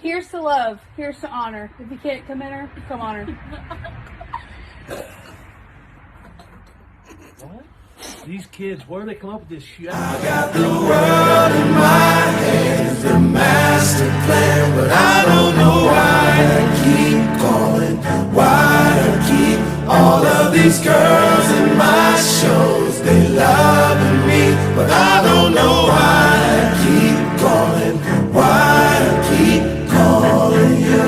Here's to love. Here's to honor. If you can't come in her, come on her. What? These kids, where do they come up with this shit? I got the world in my hands, the master plan, but I don't know why I keep calling, why I keep all of these girls in my shows. They loving me, but I don't know why I keep calling, why I keep calling you.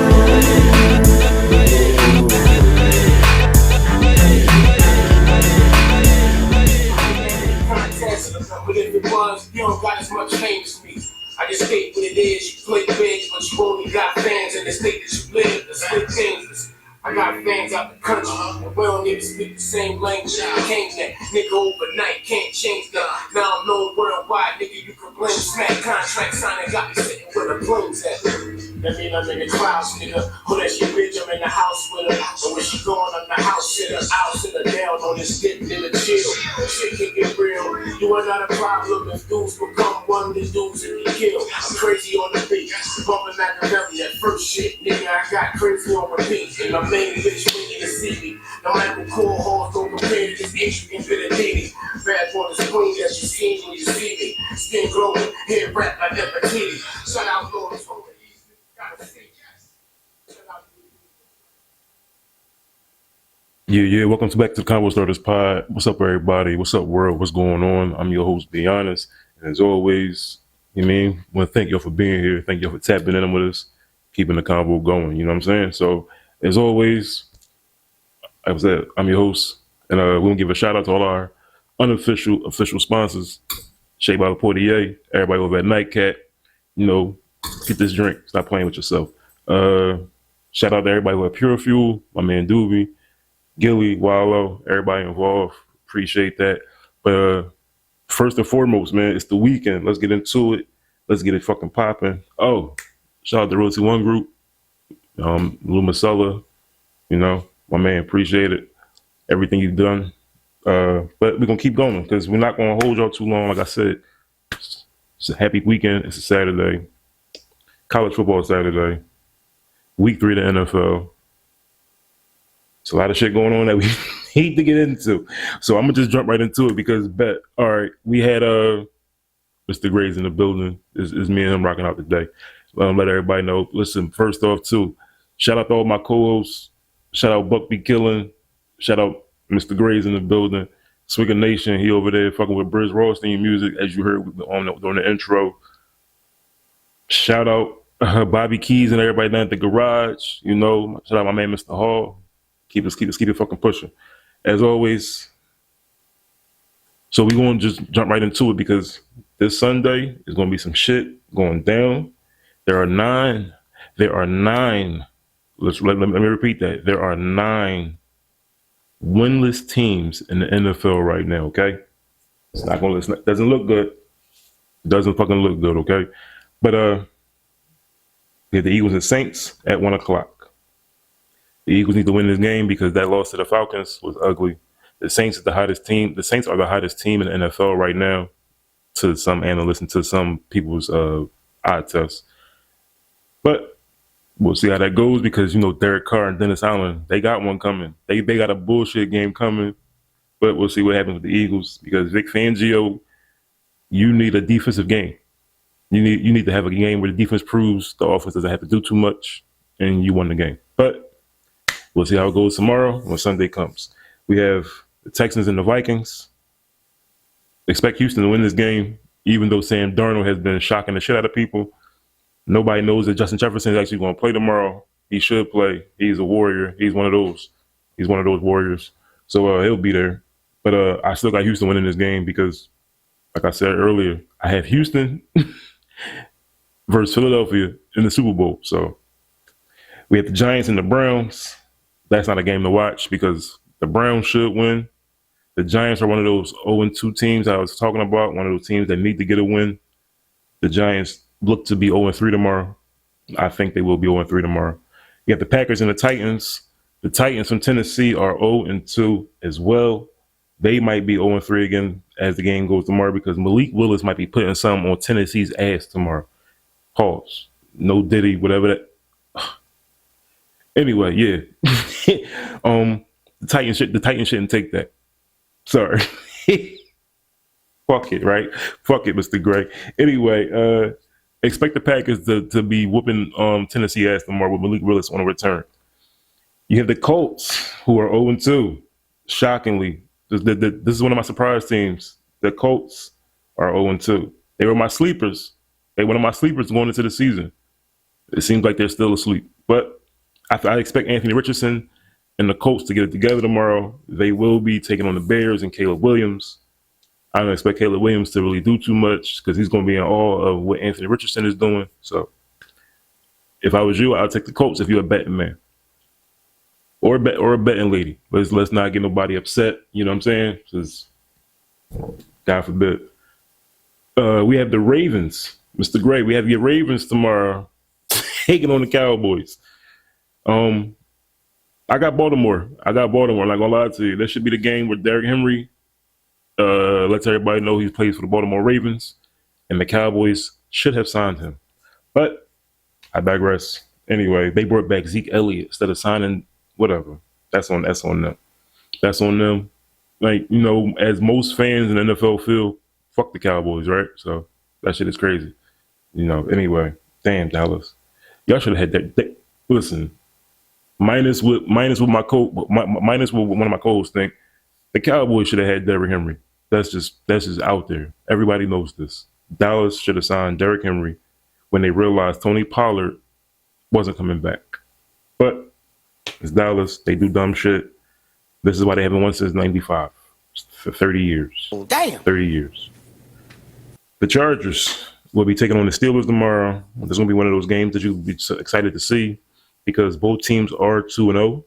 But if it was, you don't got as much fame as me. I just state what it is, you play big, but you only got fans in the state that you live. The split dangerous. I got fans out the country, and we don't even speak the same language. I came that nigga overnight, can't change that. Now I'm known worldwide, nigga, you can blame. Smack contract signing, got me sitting where the planes at. That mean I'm in the clouds, nigga. Who that shit bitch, I'm in the house with her. And when she gone, I'm the house sitter. I'll sit her down on this dip, nigga, chill. Shit can get real. You are not a problem if dudes become one of the dudes that you kill. I'm crazy on the beat, bumping Machiavelli at first shit, nigga. I got crazy on repeat. And my main bitch waiting to see me. No Michael Cool Halls don't compare to this Adrian Benedetti. Bad boy is queen that you see when you see me. Skin glowing, hair wrapped like Nefertiti. Shout out Lord, gotta say yes. Shout out Yeah. Welcome back to the Convo Starters Pod. What's up, everybody? What's up, world? What's going on? I'm your host, Be Honest. And as always, you mean, I want to thank y'all for being here. Thank y'all for tapping in with us, keeping the convo going. You know what I'm saying? So, as always, like I said, I'm your host, and we're gonna give a shout out to all our unofficial, official sponsors. Shea by the Portier, everybody over at Nightcat. You know, get this drink. Stop playing with yourself. Shout out to everybody who at Pure Fuel, my man Doobie, Gilly, Wallow, everybody involved. Appreciate that. But first and foremost, man, it's the weekend. Let's get into it. Let's get it fucking popping. Oh, shout out to Royalty One Group, Lou Masella, you know, my man, appreciate it. Everything you've done. But we're gonna keep going because we're not gonna hold y'all too long. Like I said, it's a happy weekend. It's a Saturday. College football Saturday. Week 3 of the NFL. It's a lot of shit going on that we hate to get into. So I'm gonna just jump right into it because all right, we had Mr. Graves in the building. It's me and him rocking out today. Let everybody know. Listen, first off too, shout out to all my co-hosts. Shout out Buck Be Killin'. Shout out Mr. Graves in the building. Swigger Nation, he over there fucking with Briz Rothstein music, as you heard during the intro. Shout out Bobby Keys and everybody down at the garage. You know, shout out my man Mr. Hall. Keep it fucking pushing. As always. So we're gonna just jump right into it because this Sunday is gonna be some shit going down. There are nine. Let me repeat that. There are 9 winless teams in the NFL right now, okay? It's not gonna listen. Doesn't look good. Doesn't fucking look good, okay? But we have the Eagles and Saints at 1 o'clock. The Eagles need to win this game because that loss to the Falcons was ugly. The Saints are the hottest team. The Saints are the hottest team in the NFL right now, to some analysts and to some people's eye tests. But we'll see how that goes because, you know, Derek Carr and Dennis Allen, they got one coming. They got a bullshit game coming. But we'll see what happens with the Eagles because Vic Fangio, you need a defensive game. You need to have a game where the defense proves the offense doesn't have to do too much and you won the game. But we'll see how it goes tomorrow when Sunday comes. We have the Texans and the Vikings. Expect Houston to win this game, even though Sam Darnold has been shocking the shit out of people. Nobody knows that Justin Jefferson is actually going to play tomorrow. He should play. He's a warrior. He's one of those. He's one of those warriors. So he'll be there. But I still got Houston winning this game because, like I said earlier, I have Houston versus Philadelphia in the Super Bowl. So we have the Giants and the Browns. That's not a game to watch because the Browns should win. The Giants are one of those 0-2 teams I was talking about, one of those teams that need to get a win. The Giants look to be 0-3 tomorrow. I think they will be 0-3 tomorrow. You have the Packers and the Titans. The Titans from Tennessee are 0-2 as well. They might be 0-3 again as the game goes tomorrow because Malik Willis might be putting some on Tennessee's ass tomorrow. Pause. No Diddy, whatever Anyway, yeah. The Titans shouldn't take that. Sorry. Fuck it, right? Fuck it, Mr. Gray. Anyway, expect the Packers to be whooping Tennessee ass tomorrow with Malik Willis on a return. You have the Colts, who are 0-2. Shockingly, this is one of my surprise teams. The Colts are 0-2. They were my sleepers. They one of my sleepers going into the season. It seems like they're still asleep. But I expect Anthony Richardson and the Colts to get it together tomorrow. They will be taking on the Bears and Caleb Williams. I don't expect Caleb Williams to really do too much because he's going to be in awe of what Anthony Richardson is doing. So if I was you, I'd take the Colts if you're a betting man. Or a betting lady. Let's not get nobody upset. You know what I'm saying? Because God forbid. We have the Ravens. Mr. Gray, we have your Ravens tomorrow taking on the Cowboys. I got Baltimore. I'm not gonna lie to you. That should be the game where Derrick Henry lets everybody know he plays for the Baltimore Ravens, and the Cowboys should have signed him. But I digress. Anyway, they brought back Zeke Elliott instead of signing whatever. That's on them. That's on them. Like, you know, as most fans in the NFL feel, fuck the Cowboys, right? So that shit is crazy. You know, anyway, damn Dallas. Y'all should have had that. Listen, minus what one of my co-hosts think, the Cowboys should have had Derrick Henry. That's just out there. Everybody knows this. Dallas should have signed Derrick Henry when they realized Tony Pollard wasn't coming back. But it's Dallas. They do dumb shit. This is why they haven't won since '95. For 30 years. Oh, damn. 30 years. The Chargers will be taking on the Steelers tomorrow. This is going to be one of those games that you'll be so excited to see because both teams are 2-0.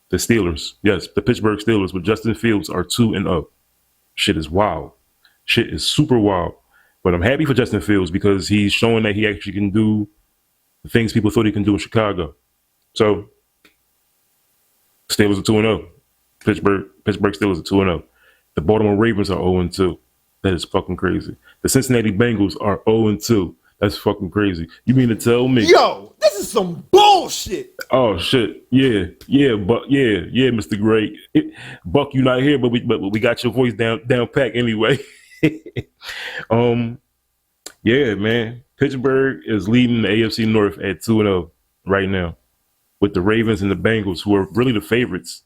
The Steelers, yes, the Pittsburgh Steelers with Justin Fields are 2-0. Shit is wild. Shit is super wild. But I'm happy for Justin Fields because he's showing that he actually can do the things people thought he can do in Chicago. So, Steelers are 2-0. Pittsburgh Steelers are 2-0. The Baltimore Ravens are 0-2. That is fucking crazy. The Cincinnati Bengals are 0-2. That's fucking crazy. You mean to tell me? Yo, this is some bullshit. Oh shit. Yeah, Mr. Gray. Buck, you not here, but we got your voice down pack anyway. Yeah, man. Pittsburgh is leading the AFC North at 2-0 right now, with the Ravens and the Bengals, who are really the favorites,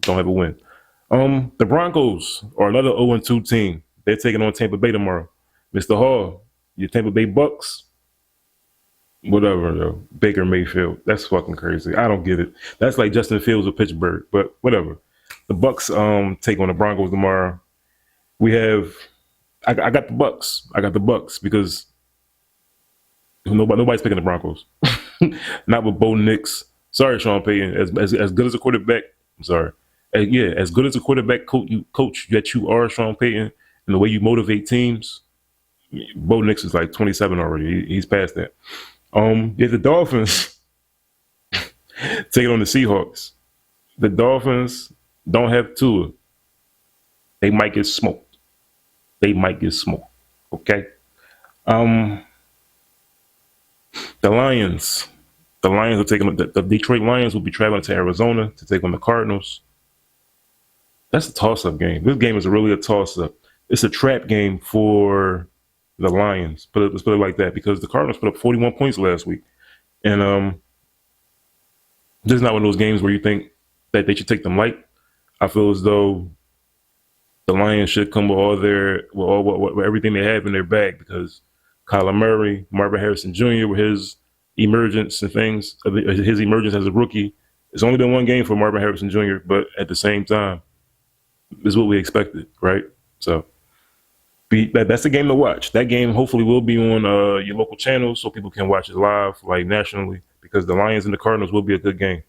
don't have a win. The Broncos are another 0-2 team. They're taking on Tampa Bay tomorrow. Mr. Hall, your Tampa Bay Bucks, whatever, though. Baker Mayfield. That's fucking crazy. I don't get it. That's like Justin Fields of Pittsburgh, but whatever. The Bucks take on the Broncos tomorrow. We have I got the Bucks. I got the Bucks because nobody's picking the Broncos. Not with Bo Nix. Sorry, Sean Payton. As good as a quarterback, I'm sorry. As good as a quarterback coach that you are, Sean Payton, and the way you motivate teams, Bo Nix is like 27 already. He's past that. The Dolphins taking on the Seahawks. The Dolphins don't have Tua. They might get smoked. Okay. The Lions are taking the Detroit Lions will be traveling to Arizona to take on the Cardinals. That's a toss-up game. This game is really a toss-up. It's a trap game for the Lions. Let's put it like that, because the Cardinals put up 41 points last week, and this is not one of those games where you think that they should take them light. I feel as though the Lions should come with everything they have in their bag, because Kyler Murray, Marvin Harrison Jr. with his emergence and things, his emergence as a rookie, it's only been one game for Marvin Harrison Jr., but at the same time, this is what we expected, right? So that's the game to watch. That game hopefully will be on your local channels so people can watch it live, like nationally, because the Lions and the Cardinals will be a good game.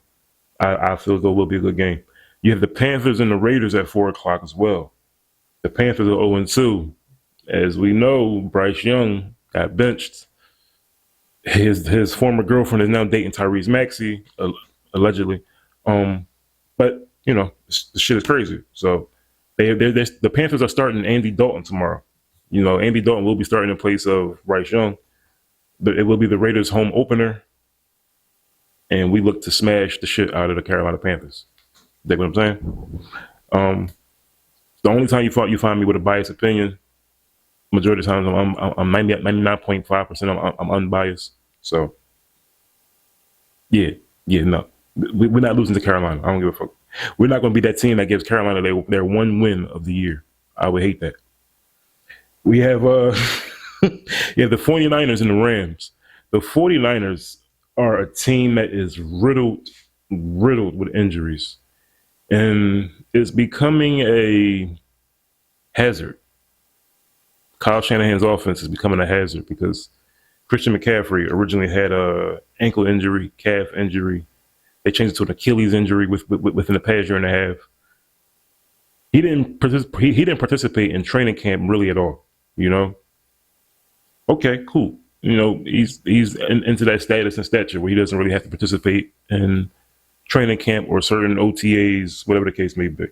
I feel as though it will be a good game. You have the Panthers and the Raiders at 4 o'clock as well. The Panthers are 0-2. As we know, Bryce Young got benched. His former girlfriend is now dating Tyrese Maxey, allegedly. But you know, the shit is crazy. So the Panthers are starting Andy Dalton tomorrow. You know, Andy Dalton will be starting in place of Bryce Young, but it will be the Raiders' home opener. and we look to smash the shit out of the Carolina Panthers. Dig what I'm saying? The only time you find me with a biased opinion, majority of the times I'm 99.5% I'm unbiased. So yeah, no, we're not losing to Carolina. I don't give a fuck. We're not going to be that team that gives Carolina their one win of the year. I would hate that. We have you have the 49ers and the Rams. The 49ers are a team that is riddled with injuries, and it's becoming a hazard. Kyle Shanahan's offense is becoming a hazard because Christian McCaffrey originally had a ankle injury, calf injury. They changed it to an Achilles injury within the past year and a half. He didn't participate in training camp really at all. You know, okay, cool. You know, he's into that status and stature where he doesn't really have to participate in training camp or certain OTAs, whatever the case may be.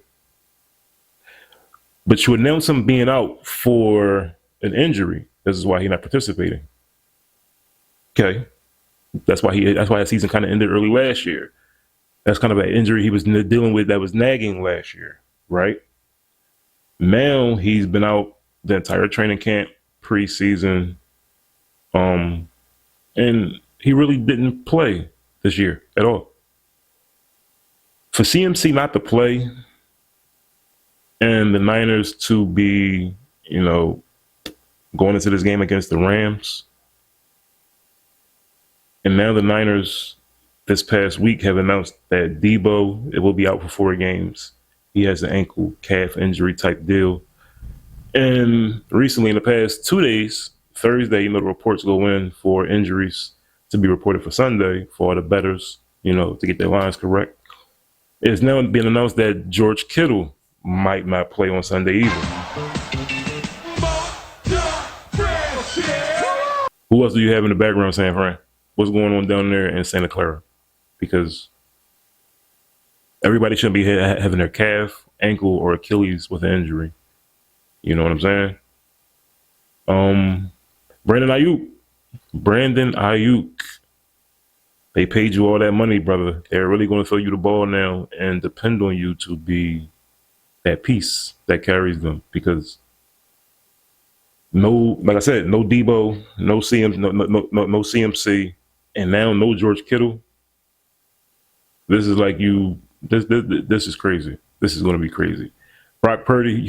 But you announce him being out for an injury. This is why he's not participating. Okay, that's why his season kind of ended early last year. That's kind of an injury he was dealing with that was nagging last year, right? Now he's been out the entire training camp, preseason, and he really didn't play this year at all. For CMC not to play and the Niners to be, you know, going into this game against the Rams, and now the Niners this past week have announced that Debo, it will be out for 4 games. He has an ankle calf injury type deal. And recently, in the past 2 days, Thursday, you know, the reports go in for injuries to be reported for Sunday for all the bettors, you know, to get their lines correct. It's now been announced that George Kittle might not play on Sunday either. Who else do you have in the background, San Fran? What's going on down there in Santa Clara? Because everybody shouldn't be having their calf, ankle, or Achilles with an injury. You know what I'm saying? Brandon Ayuk. They paid you all that money, brother. They're really going to throw you the ball now and depend on you to be that piece that carries them. Because like I said, no Debo, no CMC, and now no George Kittle. This is like this is crazy. This is going to be crazy. Brock Purdy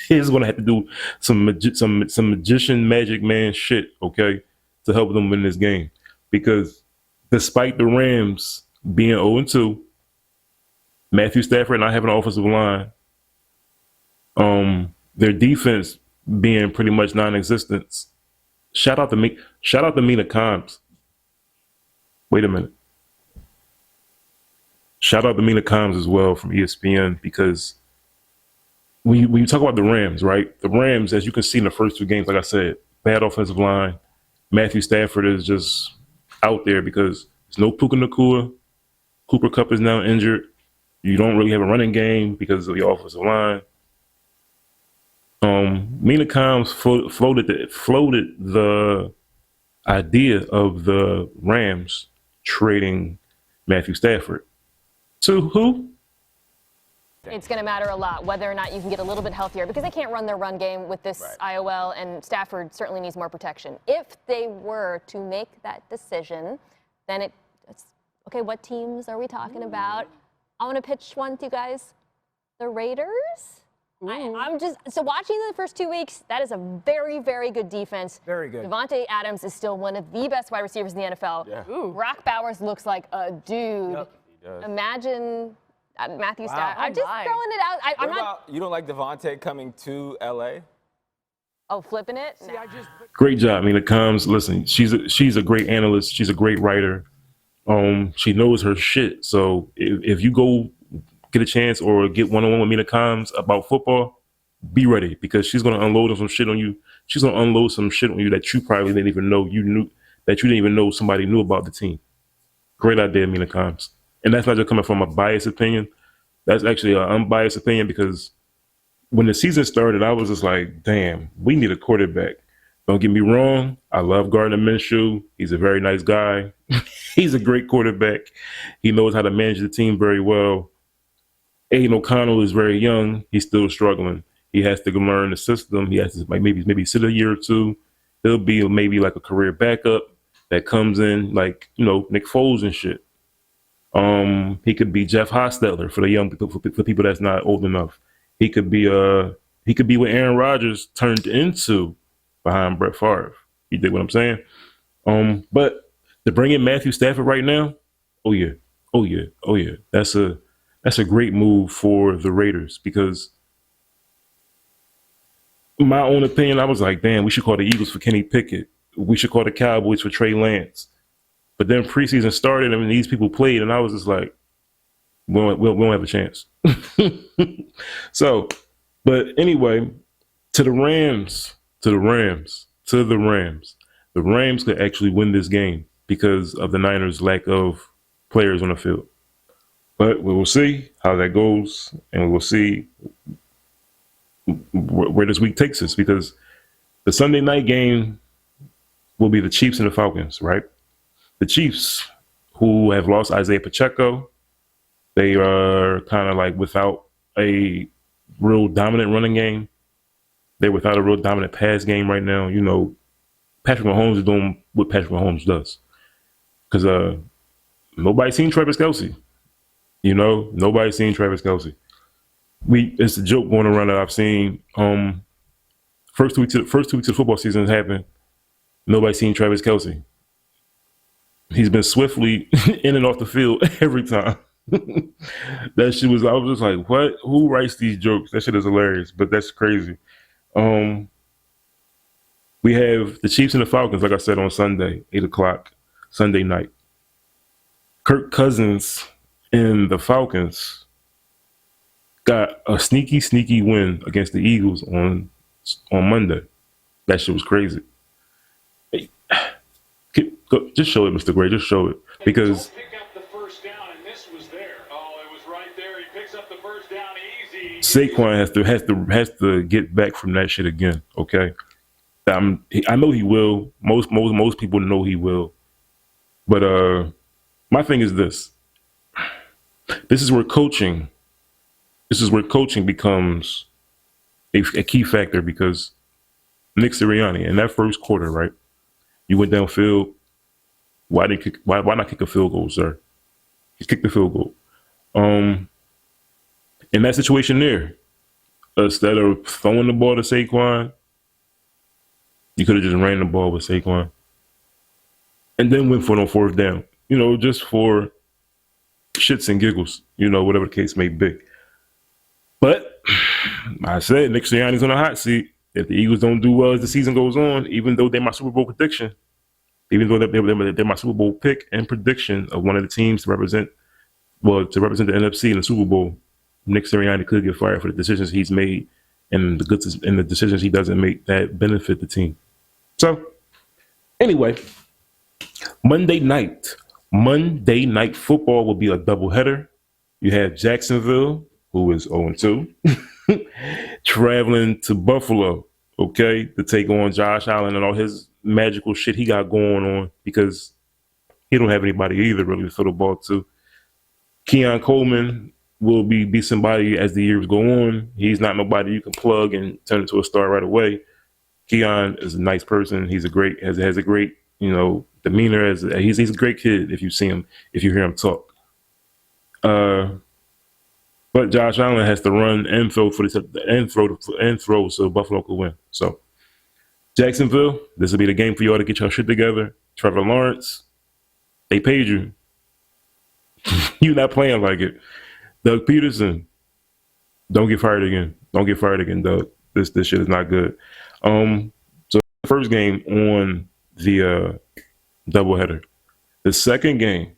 is going to have to do some magician magic man shit, okay, to help them win this game. Because despite the Rams being 0-2, Matthew Stafford not having an offensive line, their defense being pretty much non-existent. Shout out to Mina Kimes. Wait a minute. Shout out to Mina Kimes as well from ESPN, because when you talk about the Rams, right? The Rams, as you can see in the first 2 games, like I said, bad offensive line. Matthew Stafford is just out there because there's no Puka Nacua. Cooper Kupp is now injured. You don't really have a running game because of the offensive line. Mina Kimes floated the idea of the Rams trading Matthew Stafford. To who? It's going to matter a lot whether or not you can get a little bit healthier, because they can't run their run game with this IOL, and Stafford certainly needs more protection. If they were to make that decision, then it's okay, what teams are we talking about? I want to pitch one to you guys. The Raiders? I'm just watching the first 2 weeks. That is a very, very good defense. Very good. Devontae Adams is still one of the best wide receivers in the NFL. Yeah. Brock Bowers looks like a dude. Yep, he does. Imagine Matthew Stafford. Oh I'm just throwing it out. I'm not. You don't like Devontae coming to LA? Oh, flipping it? See, Nah. Great job, Mina Kimes. Listen, she's a great analyst. She's a great writer. She knows her shit. So if you go get a chance or get one-on-one with Mina Kimes about football, be ready, because she's going to unload some shit on you. She's going to unload some shit on you that you probably didn't even know that you didn't even know somebody knew about the team. Great idea, Mina Kimes. And that's not just coming from a biased opinion. That's actually an unbiased opinion, because when the season started, I was just like, damn, we need a quarterback Don't get me wrong. I love Gardner Minshew. He's a very nice guy. He's a great quarterback. He knows how to manage the team very well. Aiden O'Connell is very young. He's still struggling. He has to learn the system. He has to maybe sit a year or two. He'll be maybe like a career backup that comes in like, Nick Foles and shit. He could be Jeff Hostetler for the young people, for people that's not old enough. He could be what Aaron Rodgers turned into behind Brett Favre. You dig what I'm saying? But to bring in Matthew Stafford right now, oh yeah. That's a great move for the Raiders, because in my own opinion, I was like, damn, we should call the Eagles for Kenny Pickett. We should call the Cowboys for Trey Lance. But then preseason started and these people played, and I was just like, we won't have a chance. So, but anyway, to the Rams. The Rams could actually win this game because of the Niners' lack of players on the field. But we will see how that goes, and we will see where this week takes us, because the Sunday night game will be the Chiefs and the Falcons, right? The Chiefs, who have lost Isaiah Pacheco, they are kind of like without a real dominant running game. They're without a real dominant pass game right now. Patrick Mahomes is doing what Patrick Mahomes does. Because nobody's seen Travis Kelce. Nobody's seen Travis Kelce. It's a joke going around that I've seen. First two weeks of the football season has happened. Nobody's seen Travis Kelce. He's been swiftly in and off the field every time. That shit I was just like, what? Who writes these jokes? That shit is hilarious, but that's crazy. We have the Chiefs and the Falcons, like I said, on Sunday, 8:00, Sunday night. Kirk Cousins and the Falcons got a sneaky win against the Eagles on Monday. That shit was crazy. Hey, just show it, Mr. Gray. Just show it, because pick up the first down, and this was there. Oh, it was right there. He picks up the first down easy. Saquon has to get back from that shit again. Okay, I know he will. Most people know he will. But my thing is this. This is where coaching becomes a key factor, because Nick Sirianni, in that first quarter, right? You went downfield. Why not kick a field goal, sir? He kicked the field goal. In that situation there, instead of throwing the ball to Saquon, you could have just ran the ball with Saquon and then went for it on fourth down, just for shits and giggles, whatever the case may be. But I said Nick Sirianni's on a hot seat. If the Eagles don't do well as the season goes on, even though they're my Super Bowl prediction, even though they're my Super Bowl pick and prediction of one of the teams to represent the NFC in the Super Bowl, Nick Sirianni could get fired for the decisions he's made and the decisions he doesn't make that benefit the team. So, anyway, Monday night football will be a doubleheader. You have Jacksonville, who is 0-2, traveling to Buffalo, okay, to take on Josh Allen and all his magical shit he got going on, because he don't have anybody either really to throw the ball to. Keon Coleman will be somebody as the years go on. He's not nobody you can plug and turn into a star right away. Keon is a nice person. He's has a great demeanor. He's a great kid if you hear him talk. But Josh Allen has to run and throw so Buffalo could win. So Jacksonville, this will be the game for y'all to get your shit together. Trevor Lawrence, they paid you. You're not playing like it. Doug Peterson, don't get fired again. Don't get fired again, Doug. This shit is not good. So the first game on the doubleheader. The second game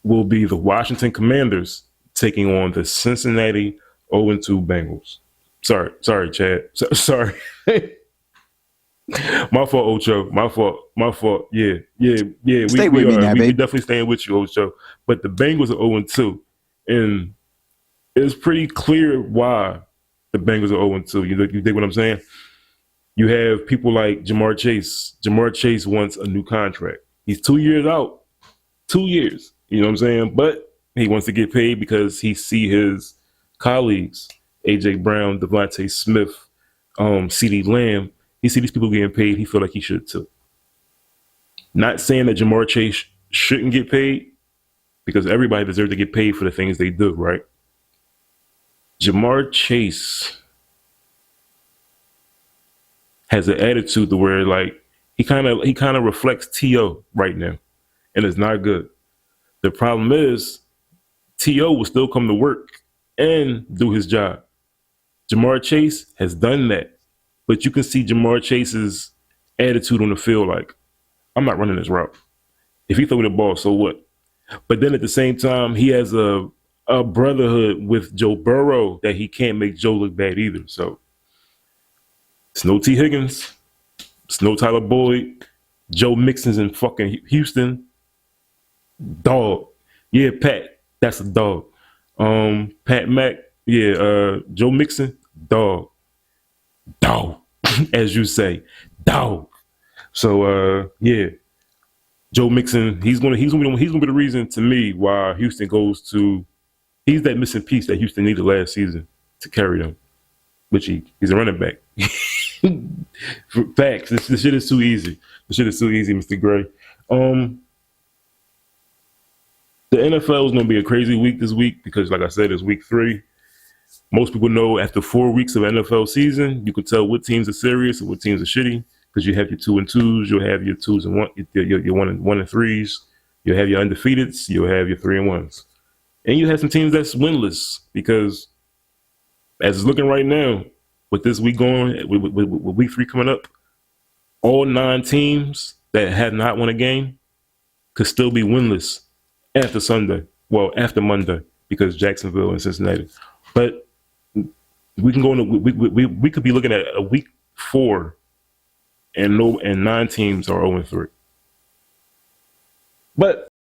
will be the Washington Commanders taking on the Cincinnati 0-2 Bengals. Sorry, Chad. Sorry. My fault, Ocho. My fault. Yeah. Stay with me now, we baby. definitely staying with you, Ocho. But the Bengals are 0-2, and it's pretty clear why the Bengals are 0-2. You dig what I'm saying? You have people like Jamar Chase. Jamar Chase wants a new contract. He's 2 years out. 2 years. You know what I'm saying? But he wants to get paid because he see his colleagues, A.J. Brown, Devontae Smith, CeeDee Lamb. He see these people getting paid. He feel like he should too. Not saying that Jamar Chase shouldn't get paid, because everybody deserves to get paid for the things they do, right? Jamar Chase has an attitude to where like he kind of reflects T.O. right now, and it's not good. The problem is T.O. will still come to work and do his job. Jamar Chase has done that, but you can see Jamar Chase's attitude on the field like, I'm not running this route. If he throw me the ball, so what? But then at the same time, he has a brotherhood with Joe Burrow that he can't make Joe look bad either. So it's no T. Higgins. It's no Tyler Boyd. Joe Mixon's in fucking Houston. Dog. Yeah, Pat. That's a dog. Pat Mack. Yeah, Joe Mixon. Dog. Dog. As you say. Dog. So yeah. Joe Mixon, he's gonna be the reason to me why Houston goes to. He's that missing piece that Houston needed last season to carry them, which he's a running back. Facts. This shit is too easy. This shit is too easy, Mr. Gray. The NFL is gonna be a crazy week this week because, like I said, it's week 3. Most people know after 4 weeks of NFL season, you can tell what teams are serious and what teams are shitty. Because you have your 2 and 2s, you'll have your 2s and 1, your 1 and 3s, you'll have your undefeateds, you'll have your 3 and 1s, and you have some teams that's winless. Because as it's looking right now, with this week going, with week 3 coming up, all 9 teams that have not won a game could still be winless after Sunday. Well, after Monday, because Jacksonville and Cincinnati. But we can go into we could be looking at a week 4. And 9 teams are 0-3. But